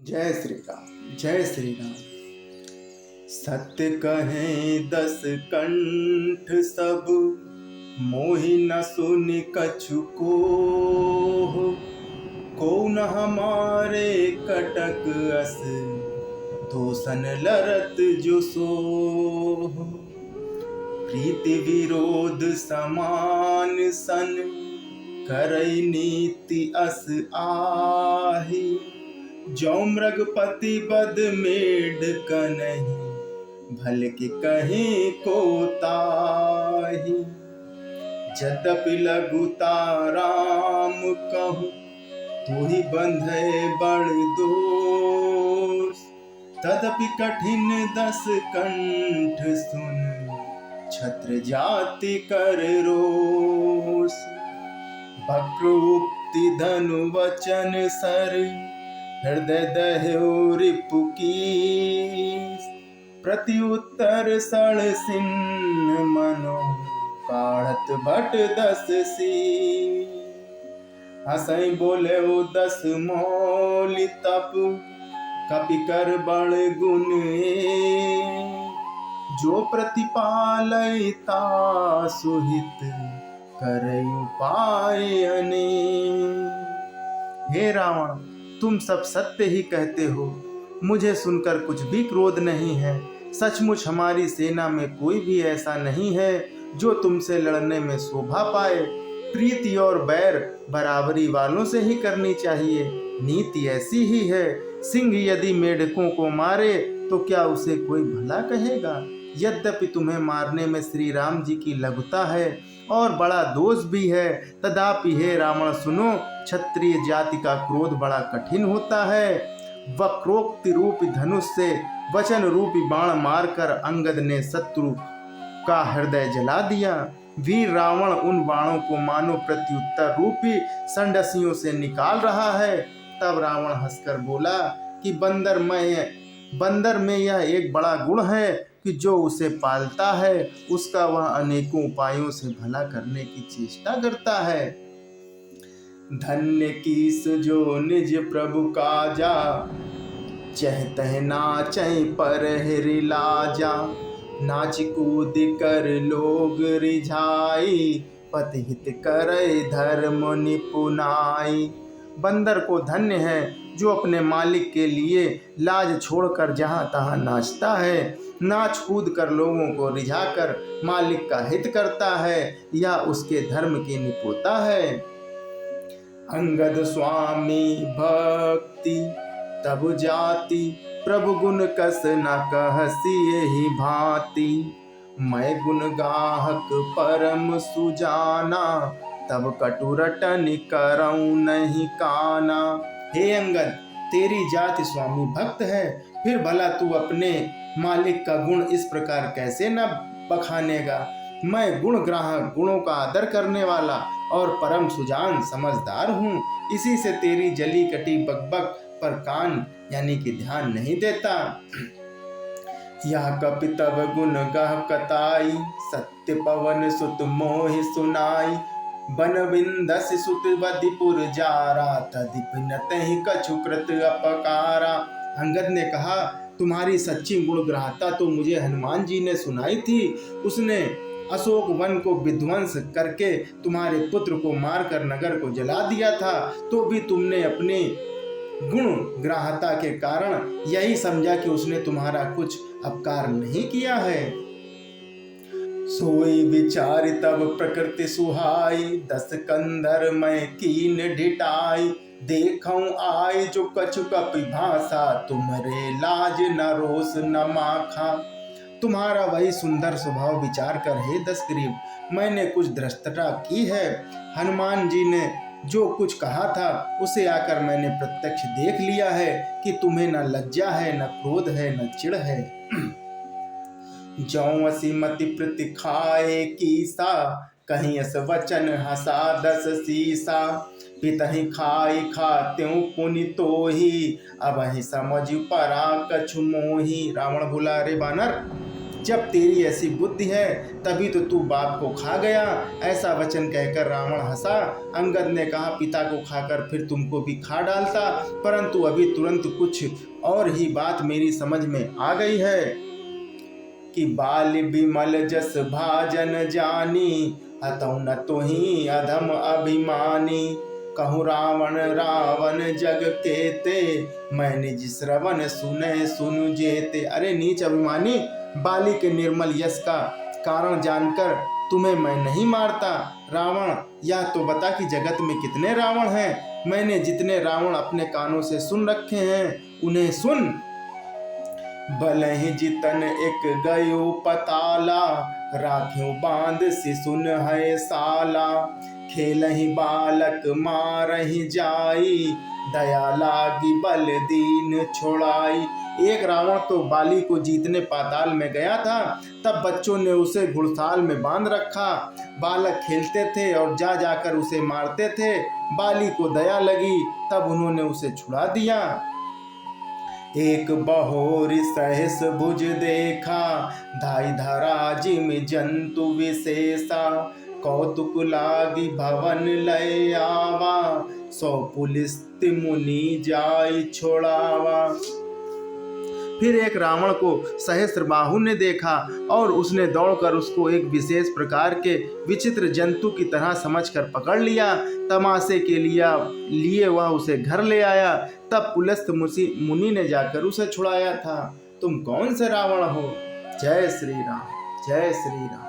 जय श्री राम। जय श्री राम। सत्य कहें दस कंठ सब, मोहि न सुनि कछु को न हमारे कटक अस, दोसन लरत जो सोह। प्रीति विरोध समान सन, करई नीति अस आही। जो मृगपति बद मेढ़ कनहि, भल के कहीं को ताही। यद्यपि लघुता राम कहूँ, तुहि बंधे बड़ दोष। तदपि कठिन दस कंठ सुन, छत्र जाति कर रोष। वक्रोक्ति धनु वचन सर, हृदय दह्यो रिपु कीस। प्रत्युत्तर सड़ सिंह मनो, काढ़त भट दस सी। हसई बोले वो दस मौलि तप, कपि कर बड़ गुण जो प्रतिपालय तासु हित, करई उपाय अनेक। हे रावण, तुम सब सत्य ही कहते हो, मुझे सुनकर कुछ भी क्रोध नहीं है। सचमुच हमारी सेना में कोई भी ऐसा नहीं है जो तुमसे लड़ने में शोभा पाए। प्रीति और बैर बराबरी वालों से ही करनी चाहिए, नीति ऐसी ही है। सिंह यदि मेढकों को मारे तो क्या उसे कोई भला कहेगा। यद्यपि तुम्हें मारने में श्री राम जी की लघुता है और बड़ा दोष भी है, तथापि हे रावण सुनो, क्षत्रिय जाति का क्रोध बड़ा कठिन होता है। वक्रोक्ति रूपी धनुष से वचन रूपी बाण मारकर अंगद ने शत्रु का हृदय जला दिया। वीर रावण उन बाणों को मानो प्रत्युत्तर रूपी संडसियों से निकाल रहा है। तब रावण हंसकर बोला कि बंदर में यह एक बड़ा गुण है कि जो उसे पालता है उसका वह अनेकों उपायों से भला करने की चेष्टा करता है। धन्य कीस जो निज प्रभु काजा, चहतह नाचै पर हिरि लाजा। नाच कूद कर लोग रिझाई, पति हित करई धर्म निपुनाई। बंदर को धन्य है जो अपने मालिक के लिए लाज छोड़कर जहाँ तहाँ नाचता है, नाच कूद कर लोगों को रिझाकर मालिक का हित करता है या उसके धर्म की निपुणता है। अंगद स्वामी भक्ति तब जाति, प्रभु गुण कस न कहसी यही भांति। मैं गुण गाहक परम सुजाना, तब कटुरटन करऊं नहीं काना। हे अंगद, तेरी जाति स्वामी भक्त है, फिर भला तू अपने मालिक का गुण इस प्रकार कैसे न बखानेगा। मैं गुण ग्राहक, गुणों का आदर करने वाला और परम सुजान समझदार हूँ। इसी से तेरी जली कटी बकबक पर कान यानी कि ध्यान नहीं देता। यह कपि तब गुण गह कताई, सत्य पवन सुत मोहि सुनाई। बन बिंदस सुत बदिपुर जारा, तदिप नतहि कछु कृत अपकारा। अंगद ने कहा, तुम्हारी सच्ची गुण ग्राहता तो मुझे हनुमान जी ने सुनाई थी। उसने अशोक वन को विध्वंस करके तुम्हारे पुत्र को मारकर नगर को जला दिया था, तो भी तुमने अपने गुण ग्राहता के कारण यही समझा कि उसने तुम्हारा कुछ अपकार नहीं किया है। सोई विचार तब प्रकृति सुहाई, दस कंधर मैं कीन ढिटाई। देखऊं आय जो कछु कपि भाषा, तुमरे लाज न रोष न माखा। तुम्हारा वही सुंदर स्वभाव विचार कर हे दशग्रीव, मैंने कुछ धृष्टता की है। हनुमान जी ने जो कुछ कहा था उसे आकर मैंने प्रत्यक्ष देख लिया है कि तुम्हें न लज्जा है, न क्रोध है, न चिढ़ है। जौं असी मति प्रति खाए कीसा, कहीं अस वचन हसा दस सीसा। पितहि खाई खात्यों पुनि तोही, अब ही समझ परा कछु मोही। रावण बोला, अरे बानर, जब तेरी ऐसी बुद्धि है तभी तो तू बाप को खा गया। ऐसा वचन कहकर रावण हंसा। अंगद ने कहा, पिता को खाकर फिर तुमको भी खा डालता, परंतु अभी तुरंत कुछ और ही बात मेरी समझ में आ गई है कि बाल बिमल जस भाजन जानी, अतौ न तो ही अधम अभिमानी। कहूँ रावण रावण जग केते, मैंने जिस श्रवण सुने सुन जेते। अरे नीच अभिमानी, बाली के निर्मल यश का कारण जानकर तुम्हें मैं नहीं मारता। रावण, यह तो बता कि जगत में कितने रावण हैं। मैंने जितने रावण अपने कानों से सुन रखे हैं उन्हें सुन। भले जितन एक गयो पताला, राख्यो बांध सिसुन है साला। खेलहि बालक मारहि जाई, दया लागी बल दीन छोड़ाई। एक रावण तो बाली को जीतने पाताल में गया था, तब बच्चों ने उसे घुड़साल में बांध रखा। बालक खेलते थे और जा जाकर उसे मारते थे। बाली को दया लगी, तब उन्होंने उसे छुड़ा दिया। एक बहोर सहस भुज देखा, धाई धरा जिम जंतु विशेषा। कौतुक लागी भवन लय आवा, सौ पुलिस मुनि जाय छोड़ावा। फिर एक रावण को सहस्त्रबाहु ने देखा और उसने दौड़कर उसको एक विशेष प्रकार के विचित्र जंतु की तरह समझकर पकड़ लिया। तमाशे के लिए वह उसे घर ले आया। तब पुलस्त मुनि ने जाकर उसे छुड़ाया था। तुम कौन से रावण हो? जय श्री राम, जय श्री राम।